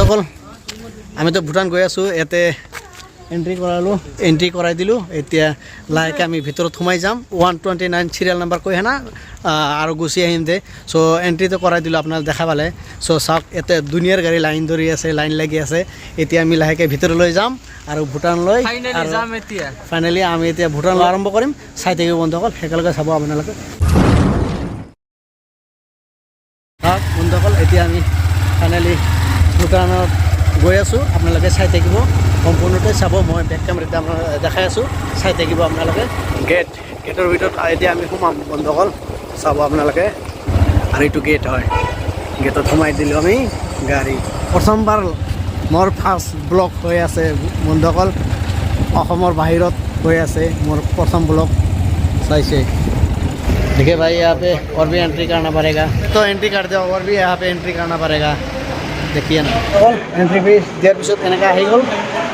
বন্ধুসকল আমিতো ভূটান গৈ আছোঁ ইয়াতে এন্ট্ৰি কৰাই দিলোঁ এতিয়া লাহেকৈ আমি ভিতৰত সোমাই যাম 129 সিৰিয়েল নাম্বাৰ কৈ হেনা আৰু গুচি আহিম দে চ' এন্ট্ৰিটো কৰাই দিলোঁ আপোনাক দেখা পালে চ' চাওক ইয়াতে দুনিয়াৰ গাড়ী লাইন ধৰি আছে লাইন লাগি আছে এতিয়া আমি লাহেকৈ ভিতৰলৈ যাম আৰু ভূটানলৈ ফাইনেলি আমি এতিয়া ভূটানলৈ আৰম্ভ কৰিম চাই থাকিব বন্ধুসকল একেলগে চাব আপোনালোকে বন্ধুসকল এতিয়া আমি ফাইনেলি ভূটানত গৈ আছোঁ আপোনালোকে চাই থাকিব সম্পূৰ্ণতে চাব মই বেক কেমেৰাত দেখাই আছোঁ চাই থাকিব আপোনালোকে গেটৰ ভিতৰত এতিয়া আমি সোমাম বন্ধুসকল চাব আপোনালোকে আৰু এইটো গেট হয় গেটত সোমাই দিলোঁ আমি গাড়ী প্ৰথমবাৰ মোৰ ফাৰ্ষ্ট ব্লগ হৈ আছে বন্ধুসকল অসমৰ বাহিৰত হৈ আছে মোৰ প্ৰথম ব্লগ চাইছে देखिए भाई यहाँ पे और भी एंट्री करना पड़ेगा तो एंट्री कर दो और भी यहाँ पे एंट्री करना पड़ेगा देखिए ना एंट्री फीस दियार पिছত এনেকা আহি গ'ল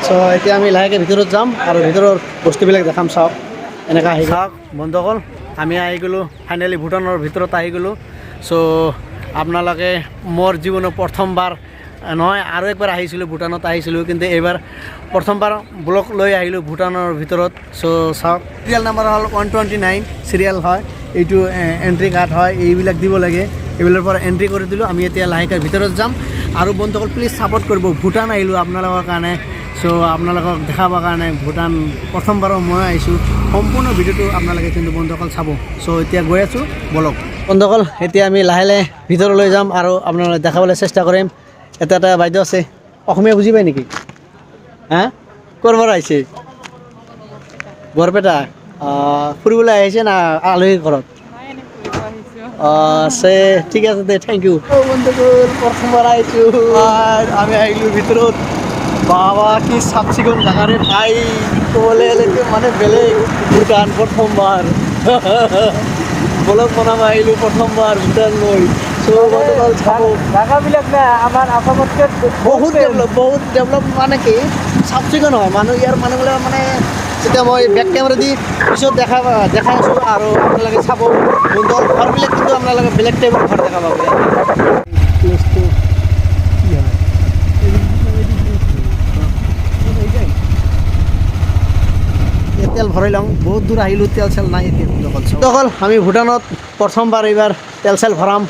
চ' এতিয়া আমি লাহেকৈ ভিতৰত যাম আৰু ভিতৰৰ বস্তুবিলাক দেখাম চাওক এনেকা আহি চাওক বন্ধুসকল আমি আহি গ'লোঁ ফাইনেলি ভূটানৰ ভিতৰত আহি গ'লোঁ চ' আপোনালোকে মোৰ জীৱনৰ প্ৰথমবাৰ নহয় আৰু একবাৰ আহিছিলোঁ ভূটানত আহিছিলোঁ কিন্তু এইবাৰ প্ৰথমবাৰ ব্লগ লৈ আহিলোঁ ভূটানৰ ভিতৰত চ' চাওক চিৰিয়েল নাম্বাৰ হ'ল 129 চিৰিয়েল হয় এইটো এন্ট্ৰি কাৰ্ড হয় এইবিলাক দিব লাগে এইবিলাকৰ পৰা এন্ট্ৰি কৰি দিলোঁ আমি এতিয়া লাহেকৈ ভিতৰত যাম আৰু বন্ধুসকল প্লিজ ছাপোৰ্ট কৰিব ভূটান আহিলোঁ আপোনালোকৰ কাৰণে চ' আপোনালোকক দেখাবৰ কাৰণে ভূটান প্ৰথমবাৰৰ মই আহিছোঁ সম্পূৰ্ণ ভিডিঅ'টো আপোনালোকে কিন্তু বন্ধুসকল চাব চ' এতিয়া গৈ আছোঁ বলক বন্ধুসকল এতিয়া আমি লাহে লাহে ভিতৰলৈ যাম আৰু আপোনালোকে দেখাবলৈ চেষ্টা কৰিম এটা এটা বাইদেউ আছে অসমীয়া বুজি পায় নেকি হা ক'ৰ পৰা আহিছে বৰপেটা ফুৰিবলৈ আহিছে না আলহীৰ ঘৰত আছে ঠিক আছে দে থেংক ইউ বন্ধুসকল প্ৰথমবাৰ আহিছোঁ আমি আহিলোঁ ভিতৰত বাবা কি চাফ চিকুণ জাগাৰে ভাই ক'বলৈ মানে বেলেগ ভূটান প্ৰথমবাৰ ব্লগ বনাব আহিলোঁ প্ৰথমবাৰ ভূটানলৈ জাগাবিলাক না আমাৰ অসমতকৈ বহুত ডেভেলপ মানে কি চাফ চিকুণ হয় মানুহ ইয়াৰ মানুহবিলাক মানে এতিয়া মই বেক কেমেৰা দি পিছত দেখাই আছোঁ আৰু আপোনালোকে চাব বন্ধু ঘৰবিলাক কিন্তু আপোনালোকে বেলেগ টাইপৰ ঘৰ দেখা পাব তেল ভৰাই লওঁ বহুত দূৰ আহিলোঁ তেল চেল নাই এতিয়া অকল আমি ভূটানত প্ৰথমবাৰ এইবাৰ তেল চেল ভৰাম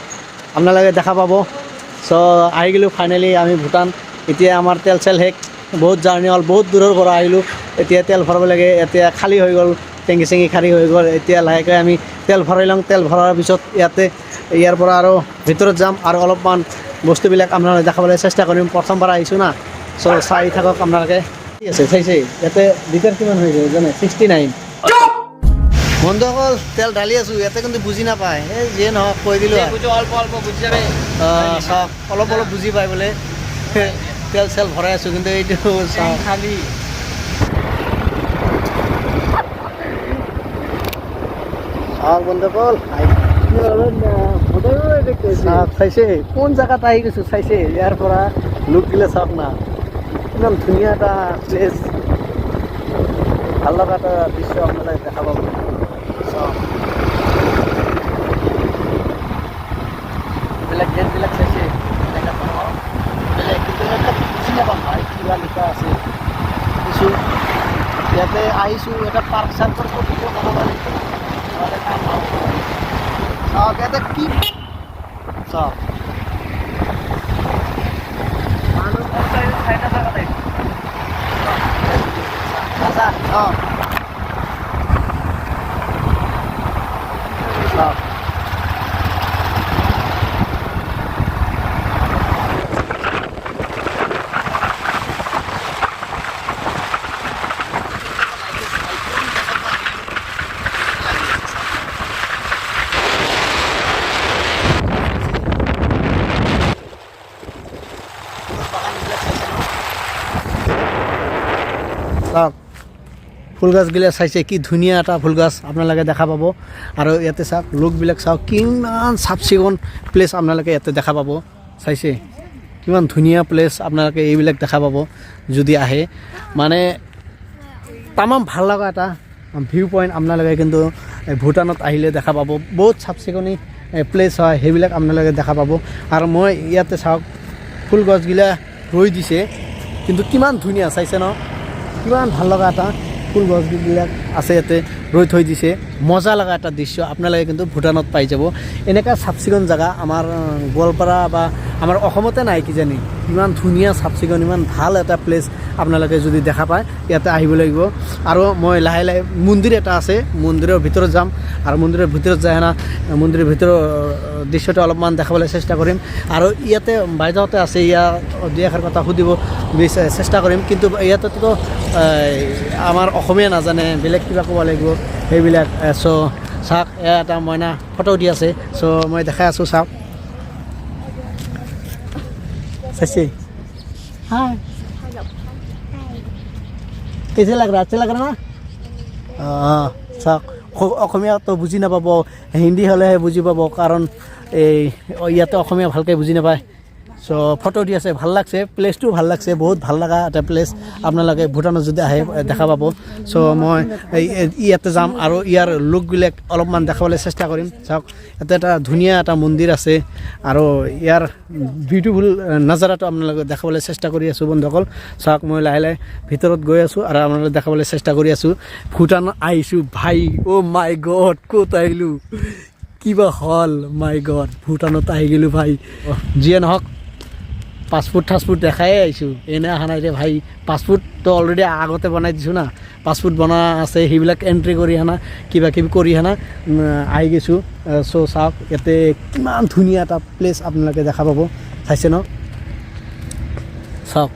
আপোনালোকে দেখা পাব চ' আহি গ'লোঁ ফাইনেলি আমি ভূটান এতিয়া আমাৰ তেল চেল শেষ বহুত জাৰ্ণি হ'ল বহুত দূৰৰ পৰা আহিলোঁ এতিয়া তেল ভৰাব লাগে এতিয়া খালী হৈ গ'ল টেংকি চেংকি খালী হৈ গ'ল এতিয়া লাহেকৈ আমি তেল ভৰাই লওঁ তেল ভৰাৰ পিছত ইয়াৰ পৰা আৰু ভিতৰত যাম আৰু অলপমান বস্তুবিলাক আপোনালোকে দেখাবলৈ চেষ্টা কৰিম প্ৰথমবাৰ আহিছোঁ না চ' চাই থাকক আপোনালোকে ঠিক আছে চাইছে ইয়াতে লিটাৰ কিমান হৈ যায় জানে 69 বন্ধুসকল তেল ঢালি আছোঁ ইয়াতে কিন্তু বুজি নাপায় এই যিয়ে নহওক কৈ দিলোঁ অলপ বুজি পায় বোলে তেল চেল ভৰাই আছোঁ কিন্তু এইটো খালি বন্ধুসকল চাইছে কোন জেগাত আহি গৈছোঁ চাইছে ইয়াৰ পৰা লুক দিলে চাওক না ইমান ধুনীয়া এটা প্লেচ ভাল লগা এটা দৃশ্য আপোনালোকে দেখা পাব বেলেগ গেটবিলাক চাইছে বেলেগ কিন্তু বুজি নাপাম ভাই কিবা লিখা আছে কিছু ইয়াতে আহিছোঁ এটা পাৰ্ক চাৰ্কৰ চাওক ইয়াতে কি চাওক মানুহ চাইড অঁ চাওক চাওক ফুল গছবিলাক চাইছে কি ধুনীয়া এটা ফুল গছ আপোনালোকে দেখা পাব আৰু ইয়াতে চাওক লোকবিলাক চাওক কিমান চাফ চিকুণ প্লেচ আপোনালোকে ইয়াতে দেখা পাব চাইছে কিমান ধুনীয়া প্লেচ আপোনালোকে এইবিলাক দেখা পাব যদি আহে মানে তামাম ভাল লগা এটা ভিউ পইণ্ট আপোনালোকে কিন্তু ভূটানত আহিলে দেখা পাব বহুত চাফ চিকুণি প্লেচ হয় সেইবিলাক আপোনালোকে দেখা পাব আৰু মই ইয়াতে চাওক ফুল গছগিলা ৰৈ দিছে কিন্তু কিমান ধুনীয়া চাইছে ন কিমান ভাল লগা এটা ফুল গছবিলাক আছে ইয়াতে ৰৈ থৈ দিছে মজা লগা এটা দৃশ্য আপোনালোকে কিন্তু ভূটানত পাই যাব এনেকুৱা চাফ চিকুণ জেগা আমাৰ গোৱালপাৰা বা আমাৰ অসমতে নাই কিজানি ইমান ধুনীয়া চাফ চিকুণ ইমান ভাল এটা প্লেচ আপোনালোকে যদি দেখা পায় ইয়াতে আহিব লাগিব আৰু মই লাহে লাহে মন্দিৰ এটা আছে মন্দিৰৰ ভিতৰত যাম আৰু মন্দিৰৰ ভিতৰত যায় না মন্দিৰৰ ভিতৰৰ দৃশ্যটো অলপমান দেখাবলৈ চেষ্টা কৰিম আৰু ইয়াতে বাইদেউহঁতে আছে ইয়াৰ দুই এষাৰ কথা সুধিব চেষ্টা কৰিম কিন্তু ইয়াতেতো আমাৰ অসমীয়া নাজানে বেলেগ কিবা ক'ব লাগিব সেইবিলাক চ' চাওক এয়া এটা মইনা ফটো উঠি আছে চ' মই দেখাই আছোঁ চাওক চাইছে হাই कैसे लग रहा है अच्छा लग रहा ना চাওক অসমীয়াটো বুজি নাপাব হিন্দী হ'লেহে বুজি পাব কাৰণ এই ইয়াতে অসমীয়া ভালকৈ বুজি নাপায় চ' ফটো দি আছে ভাল লাগছে প্লেচটো ভাল লাগছে বহুত ভাল লগা এটা প্লেচ আপোনালোকে ভূটানত যদি আহে দেখা পাব চ' মই ইয়াতে যাম আৰু ইয়াৰ লোকবিলাক অলপমান দেখাবলৈ চেষ্টা কৰিম চাওক ইয়াতে এটা ধুনীয়া এটা মন্দিৰ আছে আৰু ইয়াৰ বিউটিফুল নাজাৰাটো আপোনালোকে দেখাবলৈ চেষ্টা কৰি আছোঁ বন্ধুসকল চাওক মই লাহে লাহে ভিতৰত গৈ আছোঁ আৰু আপোনালোকে দেখাবলৈ চেষ্টা কৰি আছোঁ ভূটান আহিছোঁ ভাই অ' মাই গড ক'ত আহিলোঁ কিবা হ'ল মাই গড ভূটানত আহি গ'লোঁ ভাই যিয়ে নহওক পাছপোৰ্ট ঠাছপোৰ্ট দেখাই আহিছোঁ এনে অহা নাই দে ভাই পাছপোৰ্টটো অলৰেডি আগতে বনাই দিছোঁ না পাছপোৰ্ট বনা আছে সেইবিলাক এণ্ট্ৰি কৰি আনা কিবা কিবি কৰি আনা আহি গৈছোঁ চ' চাওক ইয়াতে কিমান ধুনীয়া এটা প্লেচ আপোনালোকে দেখা পাব চাইছে ন চাওক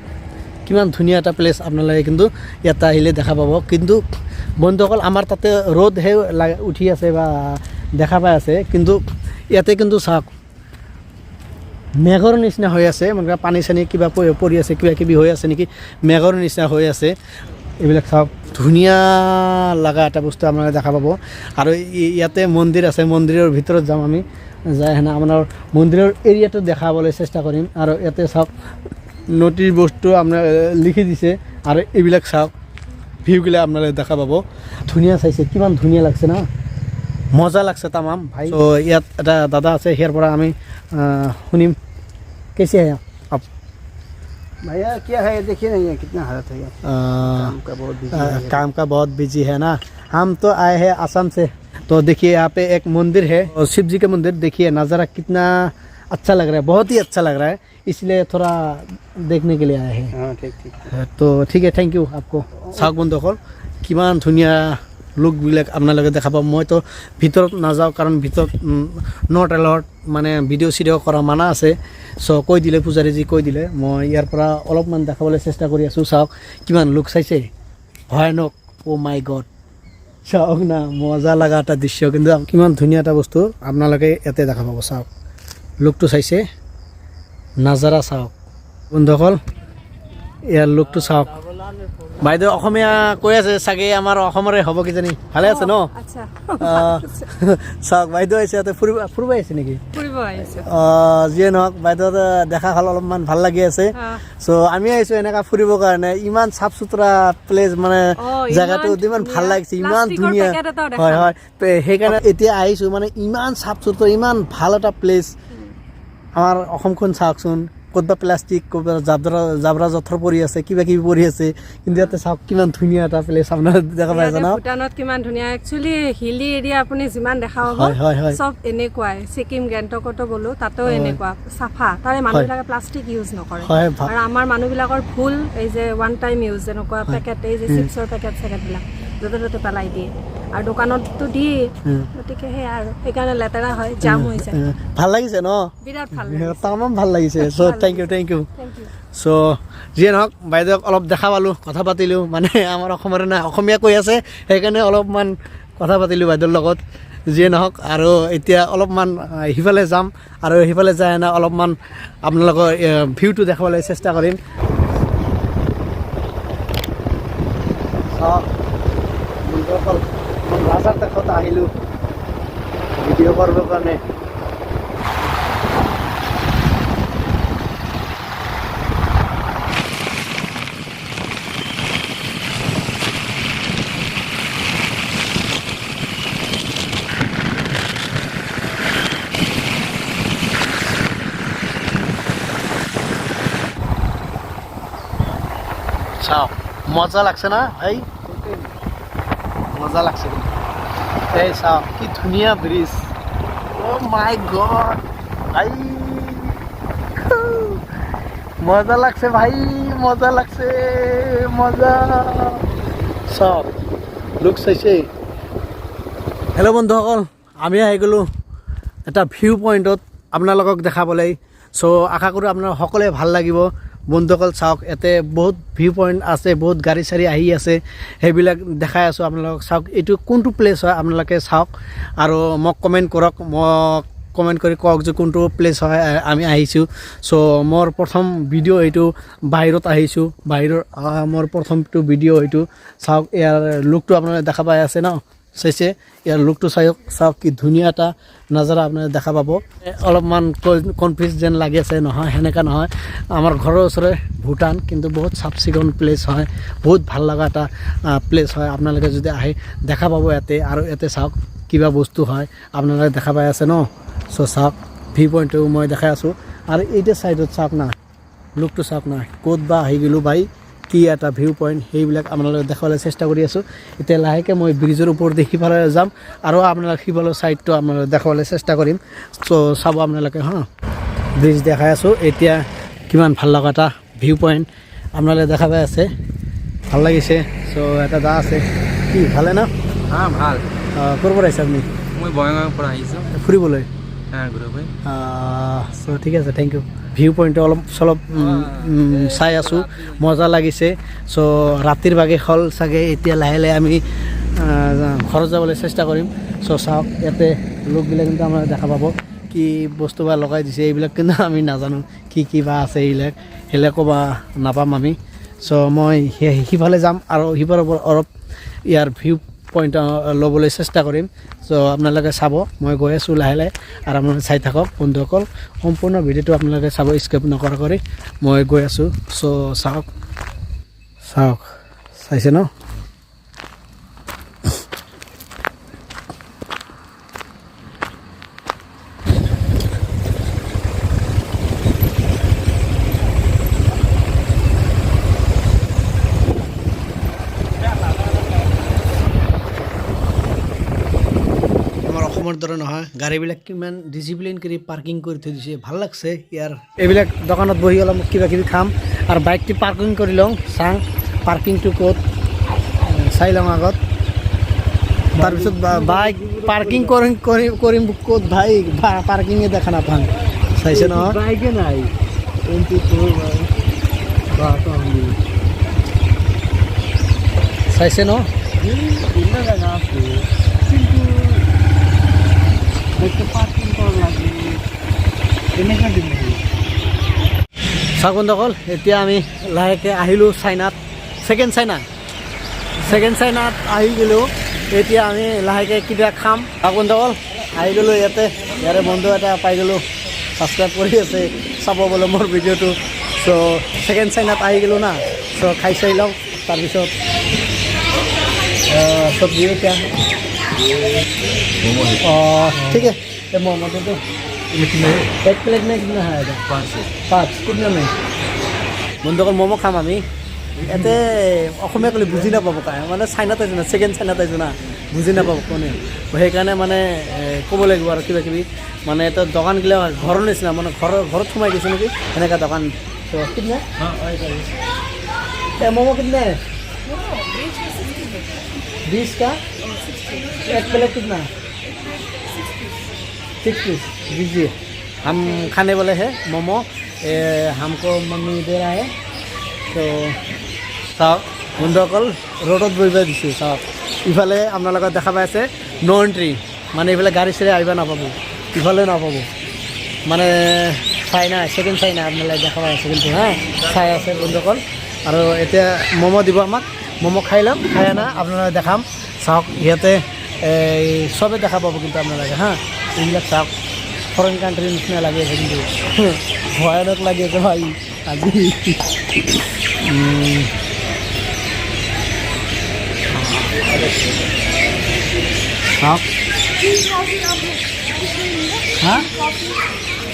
কিমান ধুনীয়া এটা প্লেচ আপোনালোকে কিন্তু ইয়াতে আহিলে দেখা পাব কিন্তু বন্ধুসকল আমাৰ তাতে ৰ'দহে উঠি আছে বা দেখা পাই আছে কিন্তু ইয়াতে কিন্তু চাওক মেঘৰ নিচিনা হৈ আছে মানে পানী চানী কিবা পৰি আছে কিবা কিবি হৈ আছে নেকি মেঘৰ নিচিনা হৈ আছে এইবিলাক চাওক ধুনীয়া লগা এটা বস্তু আপোনালোকে দেখা পাব আৰু ইয়াতে মন্দিৰ আছে মন্দিৰৰ ভিতৰত যাম আমি যাই হেনে আপোনাৰ মন্দিৰৰ এৰিয়াটো দেখাবলৈ চেষ্টা কৰিম আৰু ইয়াতে চাওক নটিচ বস্তু আপোনাৰ লিখি দিছে আৰু এইবিলাক চাওক ভিউবিলাক আপোনালোকে দেখা পাব ধুনীয়া চাইছে কিমান ধুনীয়া লাগছে না মজা লাগছে তামাম ভাই তো ইয়াত এটা দাদা আছে ইয়াৰ পৰা আমি सुनिम कैसे हैं आप भैया क्या है देखिए नहीं है कितना हालत है काम का बहुत बिजी है ना हम तो आए हैं असम से तो देखिए यहाँ पे एक मंदिर है और शिव जी का मंदिर देखिए नज़ारा कितना अच्छा लग रहा है बहुत ही अच्छा लग रहा है इसलिए थोड़ा देखने के लिए आए हैं हाँ ठीक ठीक तो ठीक है थैंक यू आपको চাওক বন্ধুসকল কিমান ধুনীয়া লোকবিলাক আপোনালোকে দেখা পাব মইতো ভিতৰত নাযাওঁ কাৰণ ভিতৰত নট এলাউড মানে ভিডিঅ' চিডিঅ' কৰা মানা আছে চ' কৈ দিলে পূজাৰীজী কৈ দিলে মই ইয়াৰ পৰা অলপমান দেখাবলৈ চেষ্টা কৰি আছোঁ চাওক কিমান লোক চাইছে ভয়ানক অ' মাই গড চাওক না মজা লগা এটা দৃশ্য কিন্তু কিমান ধুনীয়া এটা বস্তু আপোনালোকে ইয়াতে দেখা পাব চাওক লোকটো চাইছে নাজাৰা চাওক বন্ধুসকল ইয়াৰ লোকটো চাওক বাইদেউ অসমীয়া কৈ আছে চাগে আমাৰ অসমৰে হ'ব কিজানি ভালে আছে ন চাওক বাইদেউ আহিছে ইয়াতে ফুৰিব আহিছে নেকি যিয়ে নহওক বাইদেউ দেখা হ'ল অলপমান ভাল লাগি আছে চ' আমি আহিছোঁ এনেকুৱা ফুৰিবৰ কাৰণে ইমান চাফ চুতৰা প্লেচ মানে জেগাটো ইমান ভাল লাগিছে ইমান ধুনীয়া হয় হয় সেইকাৰণে এতিয়া আহিছোঁ মানে ইমান চাফ চুতৰা ইমান ভাল এটা প্লেচ আমাৰ অসমখন চাওকচোন ক'তবা প্লাষ্টিক ক'তবা জাবৰা জথৰ পৰি আছে কিবা কিবি পৰি আছে কিন্তু ইয়াতে চাওক কিমান ধুনীয়া এটা প্লেচ আপোনাৰ দেখা পাই আছে ন ভূটানত কিমান ধুনীয়া একচুৱেলি হিলি এৰিয়া আপুনি যিমান দেখা হ'ব চব এনেকুৱাই ছিকিম গেংটকতো গ'লো তাতেও এনেকুৱা চাফা তাৰে মানুহবিলাকে প্লাষ্টিক ইউজ নকৰে আৰু আমাৰ মানুহবিলাকৰ ভুল এই যে ওৱান টাইম ইউজ যেনেকুৱা পেকেট এই যে চিপছৰ পেকেটবিলাক য'তে ত'তে পেলাই দিয়ে আৰু দোকানততো দিয়ে গতিকে সেয়া আৰু সেইকাৰণে লেতেৰা হয় জাম হৈ যায় ভাল লাগিছে ন বিৰাট ভাল লাগিছে তামাম ভাল লাগিছে চ' থেংক ইউ চ' যিয়ে নহওক বাইদেউক অলপ দেখা পালোঁ কথা পাতিলোঁ মানে আমাৰ অসমৰে নাই অসমীয়া কৈ আছে সেইকাৰণে অলপমান কথা পাতিলোঁ বাইদেউৰ লগত যিয়ে নহওক আৰু এতিয়া অলপমান সিফালে যাম আৰু সিফালে যায় না অলপমান আপোনালোকৰ ভিউটো দেখাবলৈ চেষ্টা কৰিম বন্ধুসকল ৰাস্তাৰ কাষত আহিলোঁ ভিডিঅ' কৰিবৰ কাৰণে চাওক মজা লাগছে না ভাই মজা লাগছে কিন্তু এই চাওক কি ধুনীয়া ব্ৰিজ অ' মাই গড ভাই মজা লাগছে ভাই মজা লাগছে মজা চাওক লুক চাইছে হেল্ল' বন্ধুসকল আমি আহি গ'লোঁ এটা ভিউ পইণ্টত আপোনালোকক দেখাবলৈ চ' আশা কৰোঁ আপোনাৰ সকলোৱে ভাল লাগিব বন্ধুসকল চাওক ইয়াতে বহুত ভিউ পইণ্ট আছে বহুত গাড়ী চাড়ী আহি আছে সেইবিলাক দেখাই আছোঁ আপোনালোকক চাওক এইটো কোনটো প্লেচ হয় আপোনালোকে চাওক আৰু মোক কমেণ্ট কৰক মোক কমেণ্ট কৰি কওক যে কোনটো প্লেচ হয় আমি আহিছোঁ চ' মোৰ প্ৰথম ভিডিঅ' এইটো বাহিৰত আহিছোঁ বাহিৰৰ মোৰ প্ৰথমটো ভিডিঅ' এইটো চাওক ইয়াৰ লুকটো আপোনালোকে দেখা পাই আছে ন চাইছে ইয়াৰ লুকটো চাওক কি ধুনীয়া এটা নজাৰা আপোনালোকে দেখা পাব অলপমান কনফিউজ যেন লাগি আছে নহয় সেনেকুৱা নহয় আমাৰ ঘৰৰ ওচৰে ভূটান কিন্তু বহুত চাফ চিকুণ প্লেচ হয় বহুত ভাল লগা এটা প্লেচ হয় আপোনালোকে যদি আহে দেখা পাব ইয়াতে আৰু ইয়াতে চাওক কিবা বস্তু হয় আপোনালোকে দেখা পাই আছে ন চ' চাওক ভিউ পইণ্টটো মই দেখাই আছোঁ আৰু এইটো ছাইডত চাওক না লুকটো চাওক না ক'ত বা আহি গ'লোঁ ভাই কি এটা ভিউ পইণ্ট সেইবিলাক আপোনালোকে দেখাবলৈ চেষ্টা কৰি আছোঁ এতিয়া লাহেকৈ মই ব্ৰিজৰ ওপৰত সিফালে যাম আৰু আপোনালোকে সিফালৰ ছাইডটো আপোনালোকে দেখাবলৈ চেষ্টা কৰিম চ' চাব আপোনালোকে হা ব্ৰিজ দেখাই আছোঁ এতিয়া কিমান ভাল লগা এটা ভিউ পইণ্ট আপোনালোকে দেখা পাই আছে ভাল লাগিছে চ' এটা দা আছে কি ভালে না ভাল ক'ৰ পৰা আহিছে আপুনি মই বঙাইগাঁৱৰ পৰা আহিছোঁ ফুৰিবলৈ ঘূৰিবলৈ চ' ঠিক আছে থেংক ইউ ভিউ পইণ্টটো অলপ চলপ চাই আছোঁ মজা লাগিছে চ' ৰাতিৰ ভাগে হ'ল চাগে এতিয়া লাহে লাহে আমি ঘৰত যাবলৈ চেষ্টা কৰিম চ' চাওক ইয়াতে লোকবিলাক কিন্তু আমাৰ দেখা পাব কি বস্তু বা লগাই দিছে এইবিলাক কিন্তু আমি নাজানো কি বা আছে সেইবিলাক ক'ব নাপাম আমি চ' মই সিফালে যাম আৰু সিফালৰ পৰা অলপ ইয়াৰ ভিউ পইণ্ট ল'বলৈ চেষ্টা কৰিম চ' আপোনালোকে চাব মই গৈ আছোঁ লাহে লাহে আৰু আপোনালোকে চাই থাকক বন্ধুসকল সম্পূৰ্ণ ভিডিঅ'টো আপোনালোকে চাব স্কিপ নকৰা কৰি মই গৈ আছোঁ চ' চাওক চাইছে ন অসমৰ দৰে নহয় গাড়ীবিলাক কিমান ডিচিপ্লিন কৰি পাৰ্কিং কৰি থৈ দিছে ভাল লাগছে ইয়াৰ এইবিলাক দোকানত বহি অলপ কিবা কিবি খাম আৰু বাইকটি পাৰ্কিং কৰি লওঁ চাওঁ পাৰ্কিংটো ক'ত চাই লওঁ আগত তাৰপিছত বাইক পাৰ্কিং কৰিম ক'ত ভাই পাৰ্কিঙে দেখা নাপাওঁ চাইছে নহয় বাইকে নাই চাইছে ন চাওক বন্ধুসকল এতিয়া আমি লাহেকৈ আহিলোঁ চাইনাত ছেকেণ্ড চাইনাত আহি গ'লোঁ এতিয়া আমি লাহেকৈ কিবা খাম চাওক বন্ধুসকল আহি গ'লোঁ ইয়াৰে বন্ধু এটা পাই গ'লোঁ ছাবস্ক্ৰাইব কৰি আছে চাব বোলে মোৰ ভিডিঅ'টো চ' ছেকেণ্ড চাইনাত আহি গ'লোঁ না চ' খাই চাই লওঁ তাৰপিছত চব্জি এতিয়া ठीक है ये मोमो तो एक प्लेट में कितना है 5 कितना में বন্ধুসকল ম'ম' খাম আমি ইয়াতে অসমীয়া ক'লে বুজি নাপাব কাই মানে চাইনাত আহিছোঁ না ছেকেণ্ড চাইনাত আহিছোঁ না বুজি নাপাব কোনে সেইকাৰণে মানে ক'ব লাগিব আৰু কিবা কিবি মানে এটা দোকানগিলা ঘৰৰ নিচিনা মানে ঘৰত সোমাই গৈছে নেকি এনেকুৱা দোকান কিतना ম'ম' कितना है 20 का एक प्लेट कितना 60 दीजिए हम खाने वाले हैं मोमो हमको मम्मी दे रहा है तो চাওক বন্ধুসকল ৰোডত বহিব দিছোঁ চাওক ইফালে আপোনালোকে দেখা পাই আছে ন' এণ্ট্ৰি মানে এইফালে গাড়ী চাড়ী আহিব নাপাব ইফালে নাপাব মানে চাইনা ছেকেণ্ড চাইনা আপোনালোকে দেখা পাই আছে কিন্তু হা চাই আছে বন্ধুসকল আৰু এতিয়া ম'ম' দিব আমাক ম'ম' খাই ল'ম খাই আনা আপোনালোকে দেখাম চাওক ইয়াতে চবে দেখা পাব কিন্তু আপোনালোকে হা এইবিলাক চাওক ফৰেন কাণ্ট্ৰিৰ নিচিনা লাগি আছে কিন্তু ভয়ানক লাগি আছে ভাই আজি साहब हाँ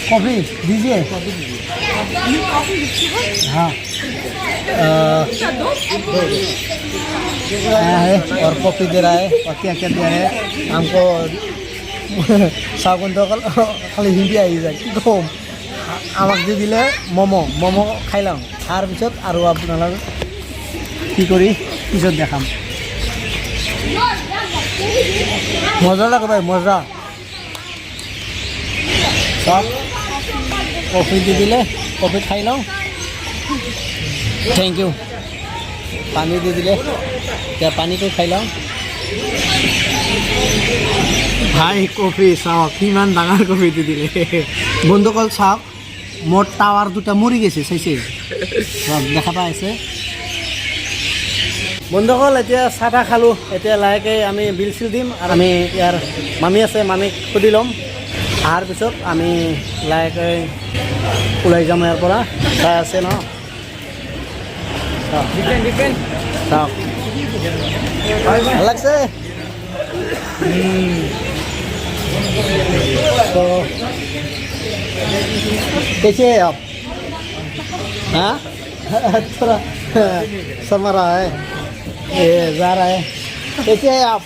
कॉफ़ी दीजिए हाँ आया है और कॉफ़ी दे रहा है और क्या क्या दिया है हमको सागुन तो खाली हिंदी आई जाए कि कम আমাক দি দিলে ম'ম' খাই লওঁ তাৰপিছত আৰু আপোনালোক কি কৰি পিছত দেখাম মজা লাগে ভাই মজা সব কফি দি দিলে কফি খাই লওঁ থেংক ইউ পানী দি দিলে এতিয়া পানীটো খাই লওঁ ভাই কফি চাওক কিমান ডাঙৰ কফি দি দিলে বন্ধুসকল চাওক মোৰ টাৱাৰ দুটা মৰি গৈছে চাইছে দেখা পাই আছে বন্ধুসকল এতিয়া চাহ তাহ খালোঁ এতিয়া লাহেকৈ আমি বিল চিল দিম আৰু আমি ইয়াৰ মামী আছে মামীক সুধি ল'ম অহাৰ পিছত আমি লাহেকৈ ওলাই যাম ইয়াৰ পৰা চাই আছে ন চাওক ভাল লাগছে तो कैसे है आप हाँ थोड़ा समा रहा है ये जा रहा है कैसे है आप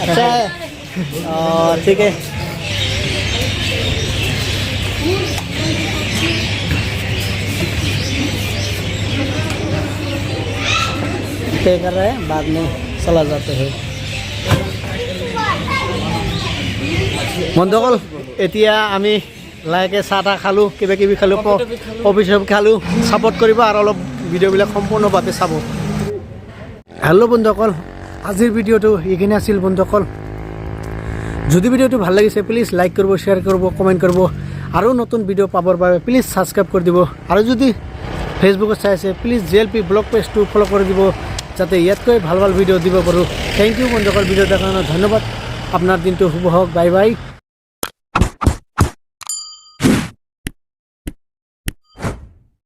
अच्छा है ठीक है पे कर रहे हैं बाद में चला जाते हैं বন্ধুসকল এতিয়া আমি লাহেকৈ চাহ তাহ খালোঁ কিবা কিবি খালোঁ কফি চফি খালোঁ ছাপোৰ্ট কৰিব আৰু অলপ ভিডিঅ'বিলাক সম্পূৰ্ণভাৱে চাব হেল্ল' বন্ধুসকল আজিৰ ভিডিঅ'টো এইখিনি আছিল বন্ধুসকল যদি ভিডিঅ'টো ভাল লাগিছে প্লিজ লাইক কৰিব শ্বেয়াৰ কৰিব কমেণ্ট কৰিব আৰু নতুন ভিডিঅ' পাবৰ বাবে প্লিজ ছাবস্ক্ৰাইব কৰি দিব আৰু যদি ফেচবুকত চাই আছে প্লিজ glpvlog পেজটো ফ'ল' কৰি দিব যাতে ইয়াতকৈ ভাল ভাল ভিডিঅ' দিব পাৰোঁ থেংক ইউ বন্ধুসকল ভিডিঅ' দেখাৰ কাৰণে ধন্যবাদ আপোনাৰ দিনটো শুভ হওক বাই বাই